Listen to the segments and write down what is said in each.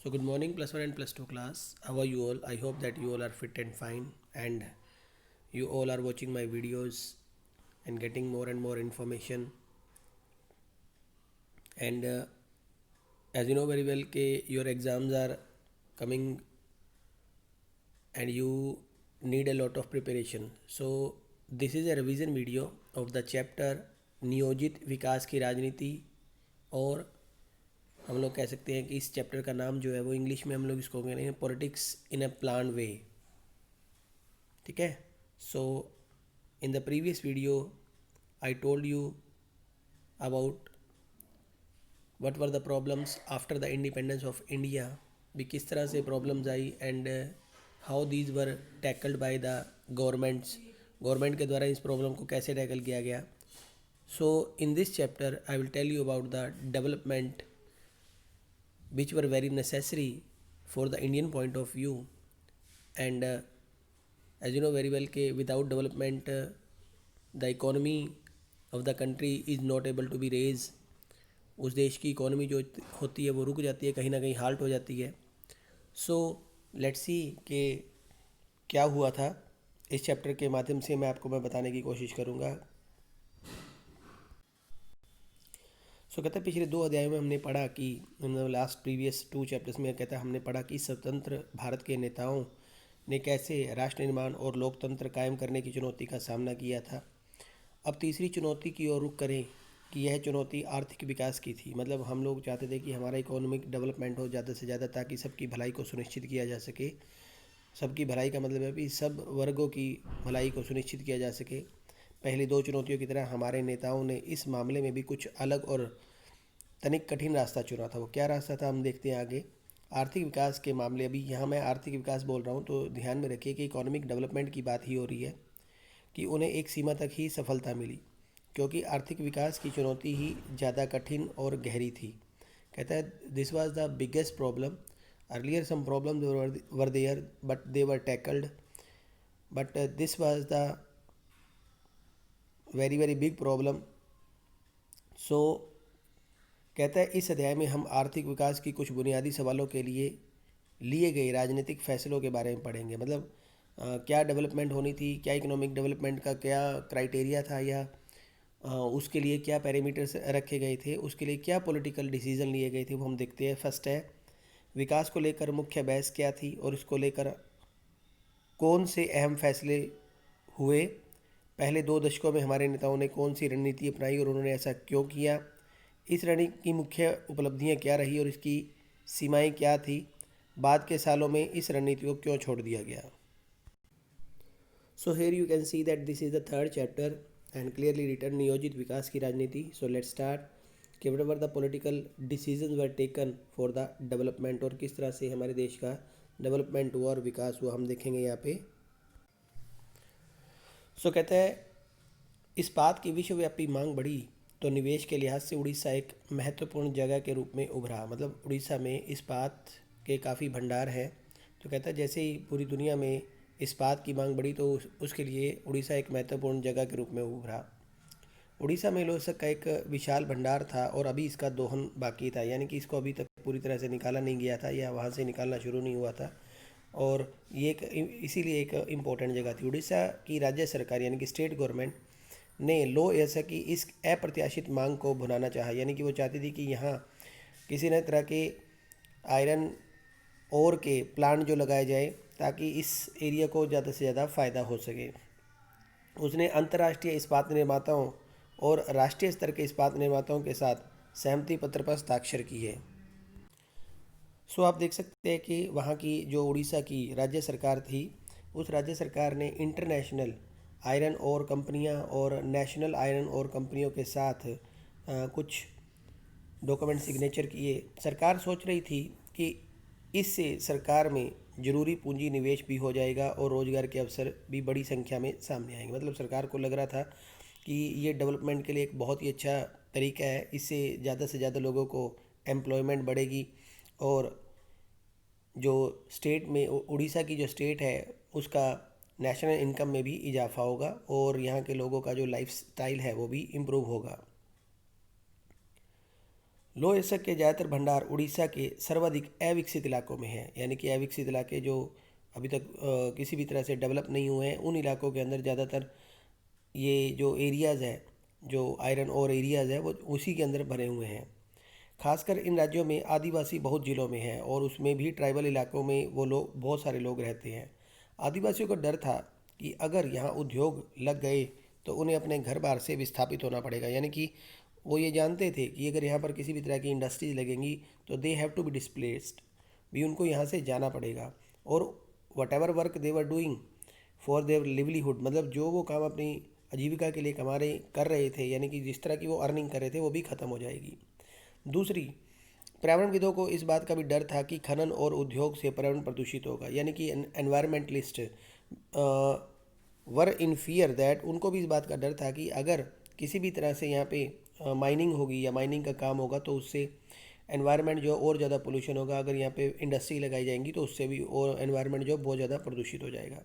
So good morning plus 1 and plus 2 class. How are you all? I hope that you all are fit and fine and you all are watching my videos and getting more and more information. And as you know very well your exams are coming and you need a lot of preparation. So this is a revision video of the chapter नियोजित विकास की राजनीति और हम लोग कह सकते हैं कि इस चैप्टर का नाम जो है वो इंग्लिश में हम लोग इसको कहेंगे politics in a plan way. ठीक है. So in the previous video I told you about what were the problems after the independence of India. भी किस तरह से प्रॉब्लम्स आई and how these were tackled by the government के द्वारा इस प्रॉब्लम को कैसे टैकल किया गया. So in this chapter I will tell you about the development which were very necessary for the Indian point of view. And as you know very well कि without development the economy of the country is not able to be raised. उस देश की economy जो होती है वो रुक जाती है, कहीं ना कहीं हाल्ट हो जाती है. सो लेट्स सी कि क्या हुआ था. इस चैप्टर के माध्यम से मैं बताने की कोशिश करूँगा. सो कहता है पिछले 2 अध्यायों में हमने पढ़ा कि लास्ट प्रीवियस 2 चैप्टर्स में कहता है हमने पढ़ा कि स्वतंत्र भारत के नेताओं ने कैसे राष्ट्र निर्माण और लोकतंत्र कायम करने की चुनौती का सामना किया था. अब तीसरी चुनौती की ओर रुख करें कि यह चुनौती आर्थिक विकास की थी. मतलब हम लोग चाहते थे कि हमारा इकोनॉमिक डेवलपमेंट हो ज़्यादा से ज़्यादा ताकि सबकी भलाई को सुनिश्चित किया जा सके. सबकी भलाई का मतलब है कि सब वर्गों की भलाई को सुनिश्चित किया जा सके. पहली 2 चुनौतियों की तरह हमारे नेताओं ने इस मामले में भी कुछ अलग और तनिक कठिन रास्ता चुना था. वो क्या रास्ता था हम देखते हैं आगे. आर्थिक विकास के मामले, अभी यहाँ मैं आर्थिक विकास बोल रहा हूँ तो ध्यान में रखिए कि इकोनॉमिक डेवलपमेंट की बात ही हो रही है कि उन्हें एक सीमा तक ही सफलता मिली क्योंकि आर्थिक विकास की चुनौती ही ज़्यादा कठिन और गहरी थी. कहता है this was the biggest problem. Earlier some problem were there but they were tackled but this was the very very big problem. So कहता है इस अध्याय में हम आर्थिक विकास की कुछ बुनियादी सवालों के लिए गए राजनीतिक फैसलों के बारे में पढ़ेंगे. मतलब क्या डेवलपमेंट होनी थी, क्या इकोनॉमिक डेवलपमेंट का क्या क्राइटेरिया था या उसके लिए क्या पैरामीटर्स रखे गए थे, उसके लिए क्या पॉलिटिकल डिसीजन लिए गए थे, वो हम देखते हैं. फर्स्ट है विकास को लेकर मुख्य बहस क्या थी और इसको लेकर कौन से अहम फैसले हुए. पहले 2 दशकों में हमारे नेताओं ने कौन सी रणनीति अपनाई और उन्होंने ऐसा क्यों किया. इस रणनीति की मुख्य उपलब्धियां क्या रही और इसकी सीमाएं क्या थी. बाद के सालों में इस रणनीति को क्यों छोड़ दिया गया. So here you can see that this is the third chapter and clearly written नियोजित विकास की राजनीति. सो लेट्स स्टार्ट कि what were the political decisions were taken for the development और किस तरह से हमारे देश का डेवलपमेंट हुआ और विकास हुआ हम देखेंगे यहाँ पे. सो कहता है इस्पात की विश्वव्यापी मांग बढ़ी तो निवेश के लिहाज से उड़ीसा एक महत्वपूर्ण जगह के रूप में उभरा. मतलब उड़ीसा में इस्पात के काफ़ी भंडार हैं. तो कहता है जैसे ही पूरी दुनिया में इस्पात की मांग बढ़ी तो उसके लिए उड़ीसा एक महत्वपूर्ण जगह के रूप में उभरा. उड़ीसा में लोहा का एक विशाल भंडार था और अभी इसका दोहन बाकी था, यानी कि इसको अभी तक पूरी तरह से निकाला नहीं गया था या वहाँ से निकालना शुरू नहीं हुआ था. और ये एक इसीलिए एक इम्पोर्टेंट जगह थी. उड़ीसा की राज्य सरकार यानी कि स्टेट गवर्नमेंट ने लो ऐसा कि इस अप्रत्याशित मांग को भुनाना चाहा, यानी कि वो चाहती थी कि यहाँ किसी न तरह के आयरन ओर के प्लांट जो लगाए जाए ताकि इस एरिया को ज़्यादा से ज़्यादा फ़ायदा हो सके. उसने अंतर्राष्ट्रीय इस्पात निर्माताओं और राष्ट्रीय स्तर के इस्पात निर्माताओं के साथ सहमति पत्र पर हस्ताक्षर किए. सो आप देख सकते हैं कि वहाँ की जो उड़ीसा की राज्य सरकार थी उस राज्य सरकार ने इंटरनेशनल आयरन और कंपनियां और नेशनल आयरन और कंपनियों के साथ कुछ डॉक्यूमेंट सिग्नेचर किए. सरकार सोच रही थी कि इससे सरकार में ज़रूरी पूंजी निवेश भी हो जाएगा और रोज़गार के अवसर भी बड़ी संख्या में सामने आएंगे. मतलब सरकार को लग रहा था कि ये डेवलपमेंट के लिए एक बहुत ही अच्छा तरीका है, इससे ज़्यादा से ज़्यादा लोगों को एम्प्लॉयमेंट बढ़ेगी और जो स्टेट में उड़ीसा की जो स्टेट है उसका नेशनल इनकम में भी इजाफा होगा और यहाँ के लोगों का जो लाइफ स्टाइल है वो भी इम्प्रूव होगा. लौह अयस्क के ज़्यादातर भंडार उड़ीसा के सर्वाधिक अविकसित इलाकों में हैं, यानी कि अविकसित इलाके जो अभी तक किसी भी तरह से डेवलप नहीं हुए हैं, उन इलाकों के अंदर ज़्यादातर ये जो एरियाज़ है, जो आयरन और एरियाज़ है, वो उसी के अंदर भरे हुए हैं। खासकर इन राज्यों में आदिवासी बहुत जिलों में हैं और उसमें भी ट्राइबल इलाकों में वो लोग, बहुत सारे लोग रहते हैं। आदिवासियों को डर था कि अगर यहाँ उद्योग लग गए तो उन्हें अपने घर बार से विस्थापित होना पड़ेगा, यानी कि वो ये जानते थे कि अगर यहाँ पर किसी भी तरह की इंडस्ट्रीज लगेंगी तो they have to be displaced, भी उनको यहाँ से जाना पड़ेगा। और whatever work they were doing for their livelihood, मतलब जो वो काम अपनी आजीविका के लिए कर रहे थे, यानी कि जिस तरह की वो अर्निंग कर रहे थे, वो भी ख़त्म हो जाएगी। दूसरी, पर्यावरणविदों को इस बात का भी डर था कि खनन और उद्योग से पर्यावरण प्रदूषित होगा, यानी कि environmentalist were in fear that, उनको भी इस बात का डर था कि अगर किसी भी तरह से यहाँ पे माइनिंग होगी या माइनिंग का काम होगा तो उससे एनवायरनमेंट जो और ज़्यादा पोल्यूशन होगा। अगर यहाँ पे इंडस्ट्री लगाई जाएंगी तो उससे भी और एनवायरनमेंट जो बहुत ज़्यादा प्रदूषित हो जाएगा।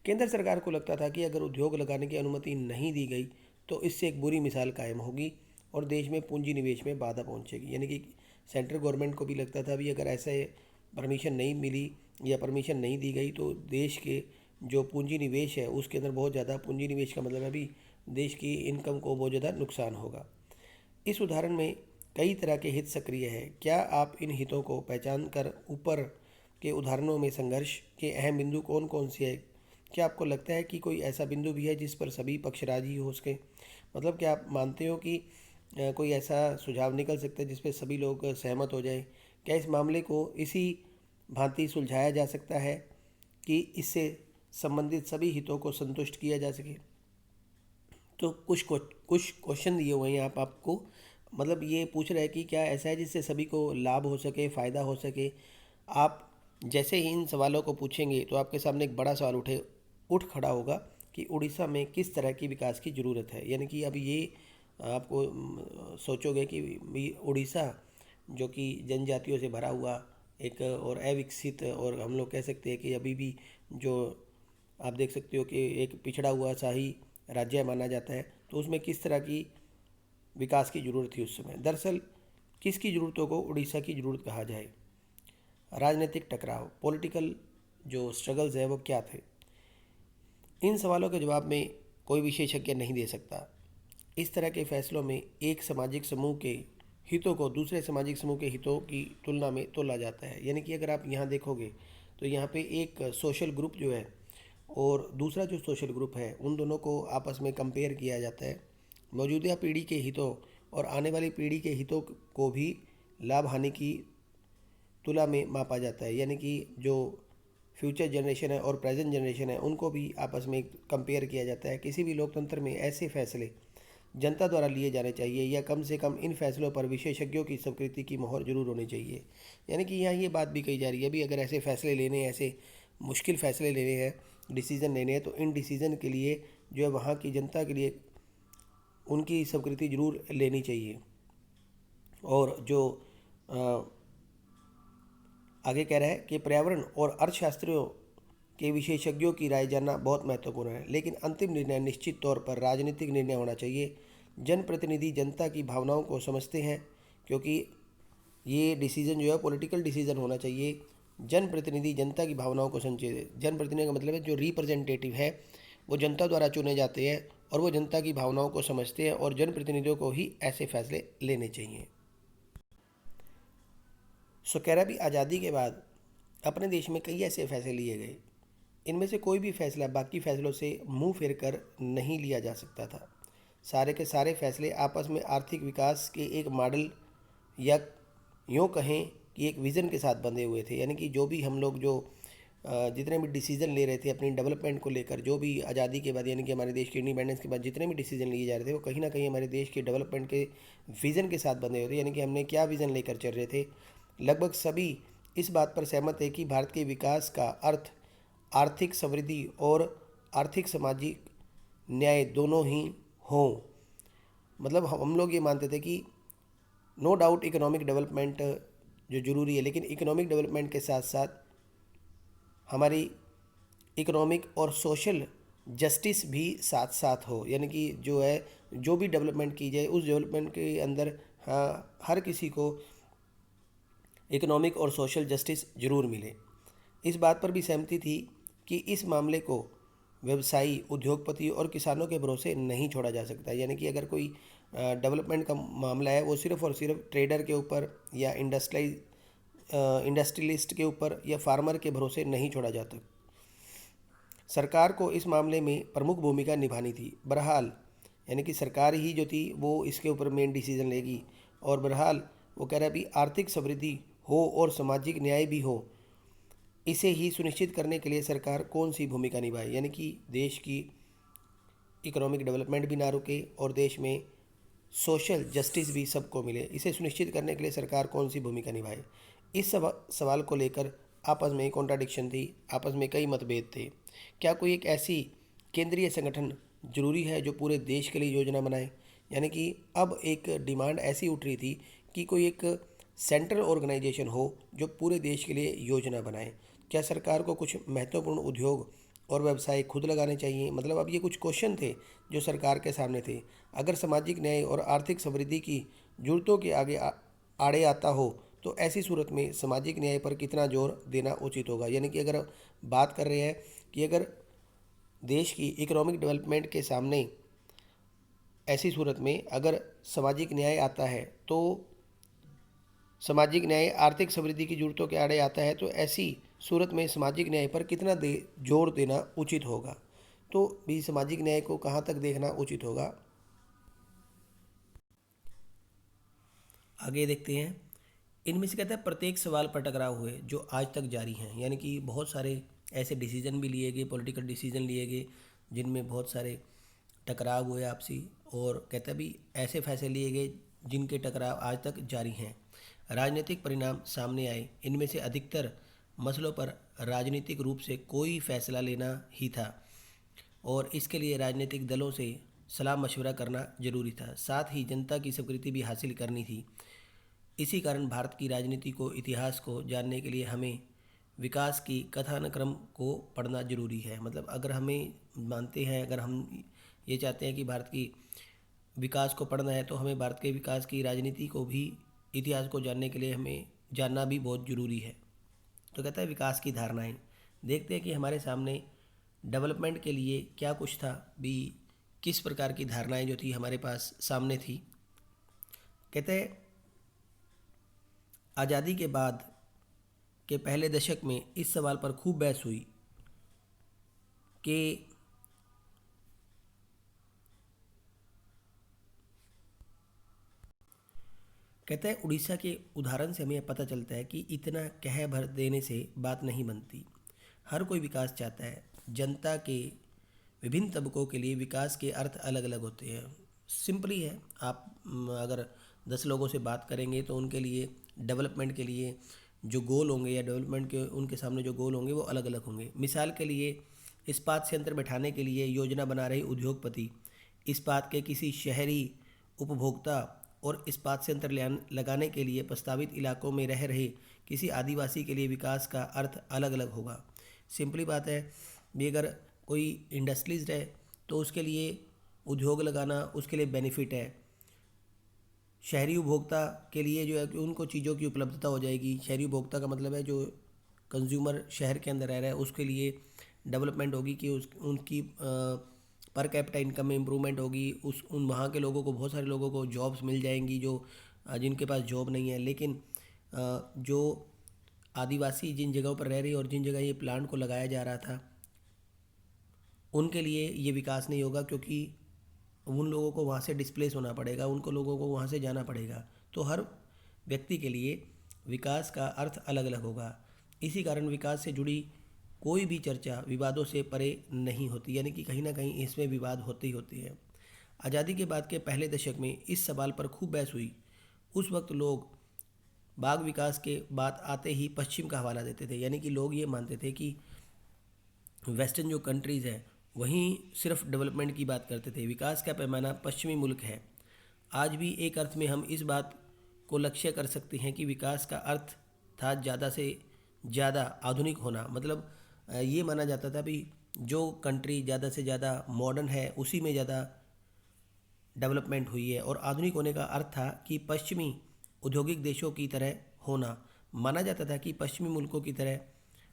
केंद्र सरकार को लगता था कि अगर उद्योग लगाने की अनुमति नहीं दी गई तो इससे एक बुरी मिसाल कायम होगी और देश में पूंजी निवेश में बाधा पहुंचेगी, यानी कि सेंट्रल गवर्नमेंट को भी लगता था भी अगर ऐसे परमिशन नहीं मिली या परमिशन नहीं दी गई तो देश के जो पूंजी निवेश है उसके अंदर बहुत ज़्यादा, पूंजी निवेश का मतलब अभी देश की इनकम को बहुत ज़्यादा नुकसान होगा। इस उदाहरण में कई तरह के हित सक्रिय हैं। क्या आप इन हितों को पहचान कर ऊपर के उदाहरणों में संघर्ष के अहम बिंदु कौन कौन से हैं? क्या आपको लगता है कि कोई ऐसा बिंदु भी है जिस पर सभी पक्ष राजी हो सके? मतलब क्या आप मानते हो कि कोई ऐसा सुझाव निकल सकता है जिस पे सभी लोग सहमत हो जाएं? क्या इस मामले को इसी भांति सुलझाया जा सकता है कि इससे संबंधित सभी हितों को संतुष्ट किया जा सके? तो कुछ क्वेश्चन दिए हुए हैं आप आपको, मतलब ये पूछ रहे हैं कि क्या ऐसा है जिससे सभी को लाभ हो सके, फ़ायदा हो सके। आप जैसे ही इन सवालों को पूछेंगे तो आपके सामने एक बड़ा सवाल उठ खड़ा होगा कि उड़ीसा में किस तरह की विकास की ज़रूरत है। यानी कि अब ये आपको सोचोगे कि उड़ीसा जो कि जनजातियों से भरा हुआ एक और अविकसित, और हम लोग कह सकते हैं कि अभी भी जो आप देख सकते हो कि एक पिछड़ा हुआ शाही राज्य माना जाता है, तो उसमें किस तरह की विकास की ज़रूरत थी उस समय। दरअसल किसकी ज़रूरतों को उड़ीसा की ज़रूरत कहा जाए? राजनीतिक टकराव, पॉलिटिकल जो स्ट्रगल्स है वो क्या थे? इन सवालों के जवाब में कोई विशेषज्ञ नहीं दे सकता। इस तरह के फैसलों में एक सामाजिक समूह के हितों को दूसरे सामाजिक समूह के हितों की तुलना में तोला जाता है। यानी कि अगर आप यहाँ देखोगे तो यहाँ पे एक सोशल ग्रुप जो है और दूसरा जो सोशल ग्रुप है, उन दोनों को आपस में कंपेयर किया जाता है। मौजूदा पीढ़ी के हितों और आने वाली पीढ़ी के हितों को भी लाभ हानि की तुला में मापा जाता है। यानी कि जो फ्यूचर जनरेशन है और प्रेजेंट जनरेशन है उनको भी आपस में कंपेयर किया जाता है। किसी भी लोकतंत्र में ऐसे फैसले जनता द्वारा लिए जाने चाहिए या कम से कम इन फैसलों पर विशेषज्ञों की स्वीकृति की मोहर जरूर होनी चाहिए। यानी कि यहाँ ये बात भी कही जा रही है, भी अगर ऐसे फैसले लेने, ऐसे मुश्किल फैसले लेने हैं, डिसीज़न लेने हैं, तो इन डिसीज़न के लिए जो है वहाँ की जनता के लिए उनकी स्वीकृति जरूर लेनी चाहिए। और जो आगे कह रहा है कि पर्यावरण और अर्थशास्त्रियों के विशेषज्ञों की राय जानना बहुत महत्वपूर्ण है, लेकिन अंतिम निर्णय निश्चित तौर पर राजनीतिक निर्णय होना चाहिए। जनप्रतिनिधि जनता की भावनाओं को समझते हैं, क्योंकि ये डिसीज़न जो है पॉलिटिकल डिसीज़न होना चाहिए। जनप्रतिनिधि जनता की भावनाओं को समझे, जनप्रतिनिधि का मतलब है जो रिप्रेजेंटेटिव है वो जनता द्वारा चुने जाते हैं और वो जनता की भावनाओं को समझते हैं और जनप्रतिनिधियों को ही ऐसे फैसले लेने चाहिए। सो कह रहा भी आज़ादी के बाद अपने देश में कई ऐसे फैसले लिए गए, इनमें से कोई भी फैसला बाकी फैसलों से मुंह फेर कर नहीं लिया जा सकता था। सारे के सारे फैसले आपस में आर्थिक विकास के एक मॉडल या यूँ कहें कि एक विज़न के साथ बंधे हुए थे। यानी कि जो भी हम लोग जो जितने भी डिसीज़न ले रहे थे अपनी डेवलपमेंट को लेकर, जो भी आज़ादी के बाद यानी कि हमारे देश के इंडिपेंडेंस के बाद जितने भी डिसीजन लिए जा रहे थे वो कहीं ना कहीं हमारे देश के डेवलपमेंट के विज़न के साथ बंधे हुए थे। यानी कि हमने क्या विज़न लेकर चल रहे थे। लगभग सभी इस बात पर सहमत है कि भारत के विकास का अर्थ आर्थिक समृद्धि और आर्थिक सामाजिक न्याय दोनों ही हों। मतलब हम लोग ये मानते थे कि नो डाउट इकोनॉमिक डेवलपमेंट जो ज़रूरी है, लेकिन इकोनॉमिक डेवलपमेंट के साथ साथ हमारी इकोनॉमिक और सोशल जस्टिस भी साथ साथ हो। यानी कि जो है जो भी डेवलपमेंट की जाए उस डेवलपमेंट के अंदर हाँ, हर किसी को इकोनॉमिक और सोशल जस्टिस जरूर मिले। इस बात पर भी सहमति थी कि इस मामले को व्यवसायी, उद्योगपति और किसानों के भरोसे नहीं छोड़ा जा सकता। यानी कि अगर कोई डेवलपमेंट का मामला है, वो सिर्फ़ और सिर्फ ट्रेडर के ऊपर या इंडस्ट्रियलिस्ट के ऊपर या फार्मर के भरोसे नहीं छोड़ा जाता। सरकार को इस मामले में प्रमुख भूमिका निभानी थी। बहरहाल यानी कि सरकार ही जो थी वो इसके ऊपर मेन डिसीजन लेगी। और बहरहाल वो कह रहा है भी आर्थिक समृद्धि हो और सामाजिक न्याय भी हो, इसे ही सुनिश्चित करने के लिए सरकार कौन सी भूमिका निभाए। यानी कि देश की इकोनॉमिक डेवलपमेंट भी ना रुके और देश में सोशल जस्टिस भी सबको मिले, इसे सुनिश्चित करने के लिए सरकार कौन सी भूमिका निभाए। इस सवाल को लेकर आपस में कॉन्ट्राडिक्शन थी, आपस में कई मतभेद थे। क्या कोई एक ऐसी केंद्रीय संगठन जरूरी है जो पूरे देश के लिए योजना बनाए? यानी कि अब एक डिमांड ऐसी उठ रही थी कि कोई एक सेंट्रल ऑर्गेनाइजेशन हो जो पूरे देश के लिए योजना बनाए। क्या सरकार को कुछ महत्वपूर्ण उद्योग और व्यवसाय खुद लगाने चाहिए? मतलब अब ये कुछ क्वेश्चन थे जो सरकार के सामने थे। अगर सामाजिक न्याय और आर्थिक समृद्धि की जरूरतों के आगे आड़े आता हो तो ऐसी सूरत में सामाजिक न्याय पर कितना जोर देना उचित होगा। यानी कि अगर बात कर रहे हैं कि अगर देश की इकोनॉमिक डेवलपमेंट के सामने ऐसी सूरत में अगर सामाजिक न्याय आता है तो सामाजिक न्याय आर्थिक समृद्धि की जरूरतों के आड़े आता है, तो ऐसी सूरत में सामाजिक न्याय पर कितना जोर देना उचित होगा। तो भी सामाजिक न्याय को कहाँ तक देखना उचित होगा, आगे देखते हैं। इनमें से कहता है प्रत्येक सवाल पर टकराव हुए जो आज तक जारी हैं। यानी कि बहुत सारे ऐसे डिसीजन भी लिए गए, पॉलिटिकल डिसीजन लिए गए जिनमें बहुत सारे टकराव हुए आपसी। और कहता भी ऐसे फैसले लिए गए जिनके टकराव आज तक जारी हैं। राजनीतिक परिणाम सामने आए। इनमें से अधिकतर मसलों पर राजनीतिक रूप से कोई फैसला लेना ही था और इसके लिए राजनीतिक दलों से सलाह मशवरा करना जरूरी था। साथ ही जनता की स्वीकृति भी हासिल करनी थी। इसी कारण भारत की राजनीति को, इतिहास को जानने के लिए हमें विकास की कथानक्रम को पढ़ना जरूरी है। मतलब अगर हमें मानते हैं, अगर हम ये चाहते हैं कि भारत की विकास को पढ़ना है तो हमें भारत के विकास की राजनीति को भी, इतिहास को जानने के लिए हमें जानना भी बहुत ज़रूरी है। तो कहता है विकास की धारणाएं। देखते हैं कि हमारे सामने डेवलपमेंट के लिए क्या कुछ था भी, किस प्रकार की धारणाएं जो थी हमारे पास सामने थी। कहते हैं आज़ादी के बाद के पहले दशक में इस सवाल पर खूब बहस हुई कि कहते हैं उड़ीसा के उदाहरण से हमें पता चलता है कि इतना कह भर देने से बात नहीं बनती। हर कोई विकास चाहता है। जनता के विभिन्न तबकों के लिए विकास के अर्थ अलग अलग होते हैं। सिंपली है, आप अगर 10 लोगों से बात करेंगे तो उनके लिए डेवलपमेंट के लिए जो गोल होंगे या डेवलपमेंट के उनके सामने जो गोल होंगे वो अलग अलग होंगे। मिसाल के लिए इस्पात संयंत्र बैठाने के लिए योजना बना रहे उद्योगपति इस्पात के किसी शहरी उपभोक्ता और इस्पात संयंत्र लगाने के लिए प्रस्तावित इलाकों में रह रहे किसी आदिवासी के लिए विकास का अर्थ अलग अलग होगा। सिंपली बात है भी, अगर कोई इंडस्ट्रीज है तो उसके लिए उद्योग लगाना उसके लिए बेनिफिट है। शहरी उपभोक्ता के लिए जो है कि उनको चीज़ों की उपलब्धता हो जाएगी। शहरी उपभोक्ता का मतलब है जो कंज्यूमर शहर के अंदर रह रहा है उसके लिए डेवलपमेंट होगी कि उनकी पर कैपिटा इनकम में इम्प्रूवमेंट होगी। उन वहाँ के लोगों को, बहुत सारे लोगों को जॉब्स मिल जाएंगी जो जिनके पास जॉब नहीं है। लेकिन जो आदिवासी जिन जगहों पर रह रही और जिन जगह ये प्लांट को लगाया जा रहा था उनके लिए ये विकास नहीं होगा, क्योंकि उन लोगों को वहाँ से डिस्प्लेस होना पड़ेगा, उनको लोगों को वहाँ से जाना पड़ेगा। तो हर व्यक्ति के लिए विकास का अर्थ अलग अलग होगा। इसी कारण विकास से जुड़ी कोई भी चर्चा विवादों से परे नहीं होती। यानी कि कहीं ना कहीं इसमें विवाद होते ही होते हैं। आज़ादी के बाद के पहले दशक में इस सवाल पर खूब बहस हुई। उस वक्त लोग बाग विकास के बात आते ही पश्चिम का हवाला देते थे। यानी कि लोग ये मानते थे कि वेस्टर्न जो कंट्रीज़ हैं वहीं सिर्फ डेवलपमेंट की बात करते थे, विकास का पैमाना पश्चिमी मुल्क है। आज भी एक अर्थ में हम इस बात को लक्ष्य कर सकते हैं कि विकास का अर्थ था ज़्यादा से ज़्यादा आधुनिक होना। मतलब ये माना जाता था भी जो कंट्री ज़्यादा से ज़्यादा मॉडर्न है उसी में ज़्यादा डेवलपमेंट हुई है। और आधुनिक होने का अर्थ था कि पश्चिमी औद्योगिक देशों की तरह होना। माना जाता था कि पश्चिमी मुल्कों की तरह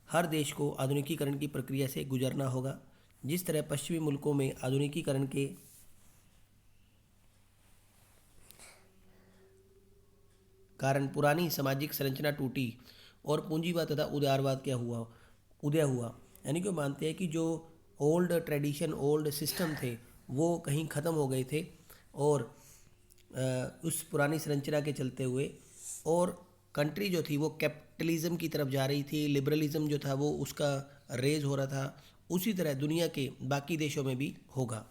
हर देश को आधुनिकीकरण की प्रक्रिया से गुजरना होगा। जिस तरह पश्चिमी मुल्कों में आधुनिकीकरण के कारण पुरानी सामाजिक संरचना टूटी और पूंजीवाद तथा उदारवाद क्या हुआ उदय हुआ। यानी कि वो मानते हैं कि जो ओल्ड ट्रेडिशन ओल्ड सिस्टम थे वो कहीं ख़त्म हो गए थे और उस पुरानी संरचना के चलते हुए और कंट्री जो थी वो कैपिटलिज्म की तरफ जा रही थी, लिबरलिज्म जो था वो उसका रेज हो रहा था। उसी तरह दुनिया के बाकी देशों में भी होगा।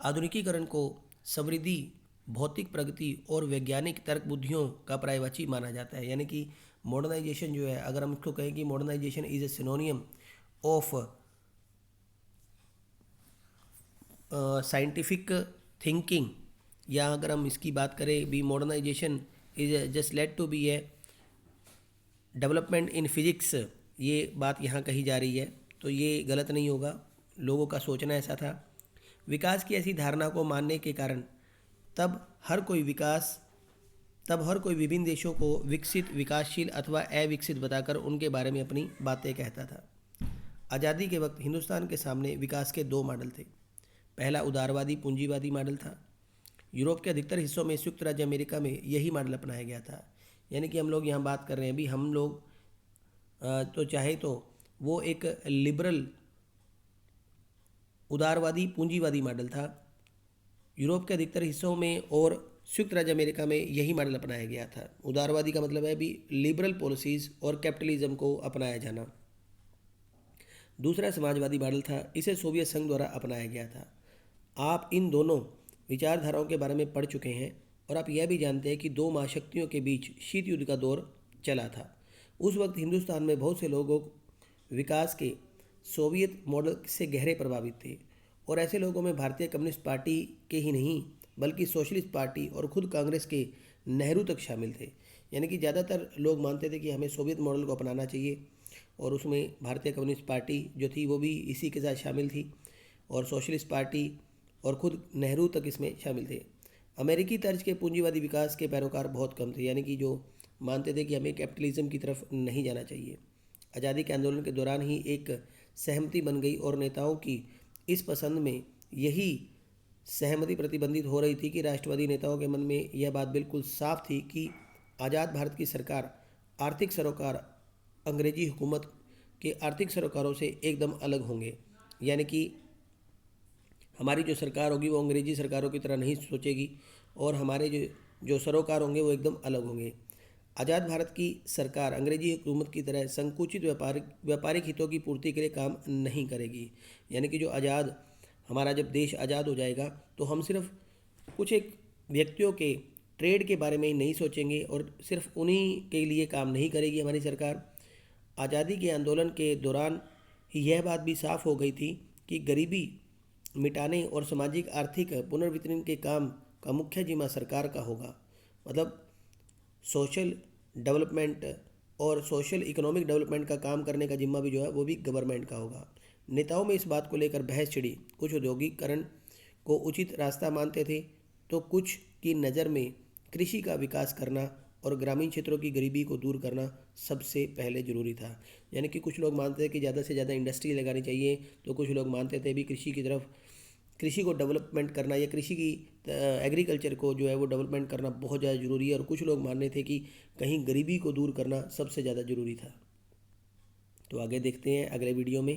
आधुनिकीकरण को समृद्धि, भौतिक प्रगति और वैज्ञानिक तर्क बुद्धियों का पर्यायवाची माना जाता है। यानी कि मॉडर्नाइजेशन जो है, अगर हम इसको कहें कि modernisation is a synonym of scientific thinking, या अगर हम इसकी बात करें भी modernisation is just let to be a development in physics, ये बात यहाँ कही जा रही है तो ये गलत नहीं होगा। लोगों का सोचना ऐसा था। विकास की ऐसी धारणा को मानने के कारण तब हर कोई विभिन्न देशों को विकसित, विकासशील अथवा अविकसित बताकर उनके बारे में अपनी बातें कहता था। आज़ादी के वक्त हिंदुस्तान के सामने विकास के दो मॉडल थे। पहला उदारवादी पूंजीवादी मॉडल था। यूरोप के अधिकतर हिस्सों में, संयुक्त राज्य अमेरिका में यही मॉडल अपनाया गया था। यानी कि हम लोग यहाँ बात कर रहे हैं, अभी हम लोग तो चाहे तो वो एक लिबरल उदारवादी पूंजीवादी मॉडल था यूरोप के अधिकतर हिस्सों में, और संयुक्त राज्य अमेरिका में यही मॉडल अपनाया गया था। उदारवादी का मतलब है भी लिबरल पॉलिसीज़ और कैपिटलिज्म को अपनाया जाना। दूसरा समाजवादी मॉडल था, इसे सोवियत संघ द्वारा अपनाया गया था। आप इन दोनों विचारधाराओं के बारे में पढ़ चुके हैं और आप यह भी जानते हैं कि दो महाशक्तियों के बीच शीत युद्ध का दौर चला था। उस वक्त हिंदुस्तान में बहुत से लोगों विकास के सोवियत मॉडल से गहरे प्रभावित थे और ऐसे लोगों में भारतीय कम्युनिस्ट पार्टी के ही नहीं बल्कि सोशलिस्ट पार्टी और खुद कांग्रेस के नेहरू तक शामिल थे। यानी कि ज़्यादातर लोग मानते थे कि हमें सोवियत मॉडल को अपनाना चाहिए और उसमें भारतीय कम्युनिस्ट पार्टी जो थी वो भी इसी के साथ शामिल थी और सोशलिस्ट पार्टी और खुद नेहरू तक इसमें शामिल थे। अमेरिकी तर्ज के पूंजीवादी विकास के पैरोकार बहुत कम थे, यानी कि जो मानते थे कि हमें कैपिटलिज्म की तरफ नहीं जाना चाहिए। आज़ादी के आंदोलन के दौरान ही एक सहमति बन गई और नेताओं की इस पसंद में यही सहमति प्रतिबंधित हो रही थी कि राष्ट्रवादी नेताओं के मन में यह बात बिल्कुल साफ थी कि आज़ाद भारत की सरकार आर्थिक सरोकार अंग्रेजी हुकूमत के आर्थिक सरोकारों से एकदम अलग होंगे। यानी कि हमारी जो सरकार होगी वो अंग्रेजी सरकारों की तरह नहीं सोचेगी और हमारे जो सरोकार होंगे वो एकदम अलग होंगे। आज़ाद भारत की सरकार अंग्रेजी हुकूमत की तरह संकुचित व्यापारिक हितों की पूर्ति के लिए काम नहीं करेगी। यानी कि जो हमारा जब देश आज़ाद हो जाएगा तो हम सिर्फ कुछ एक व्यक्तियों के ट्रेड के बारे में ही नहीं सोचेंगे और सिर्फ उन्हीं के लिए काम नहीं करेगी हमारी सरकार। आज़ादी के आंदोलन के दौरान ही यह बात भी साफ हो गई थी कि गरीबी मिटाने और सामाजिक आर्थिक पुनर्वितरण के काम का मुख्य जिम्मा सरकार का होगा। मतलब सोशल डेवलपमेंट और सोशल इकोनॉमिक डेवलपमेंट का काम करने का जिम्मा भी जो है वो भी गवर्नमेंट का होगा। नेताओं में इस बात को लेकर बहस छिड़ी। कुछ औद्योगिकरण को उचित रास्ता मानते थे तो कुछ की नज़र में कृषि का विकास करना और ग्रामीण क्षेत्रों की गरीबी को दूर करना सबसे पहले ज़रूरी था। यानी कि कुछ लोग मानते थे कि ज़्यादा से ज़्यादा इंडस्ट्री लगानी चाहिए, तो कुछ लोग मानते थे भी कृषि की तरफ, कृषि को डेवलपमेंट करना या कृषि की एग्रीकल्चर को जो है वो डेवलपमेंट करना बहुत ज़्यादा ज़रूरी है। और कुछ लोग मानने थे कि कहीं गरीबी को दूर करना सबसे ज़्यादा ज़रूरी था। तो आगे देखते हैं अगले वीडियो में।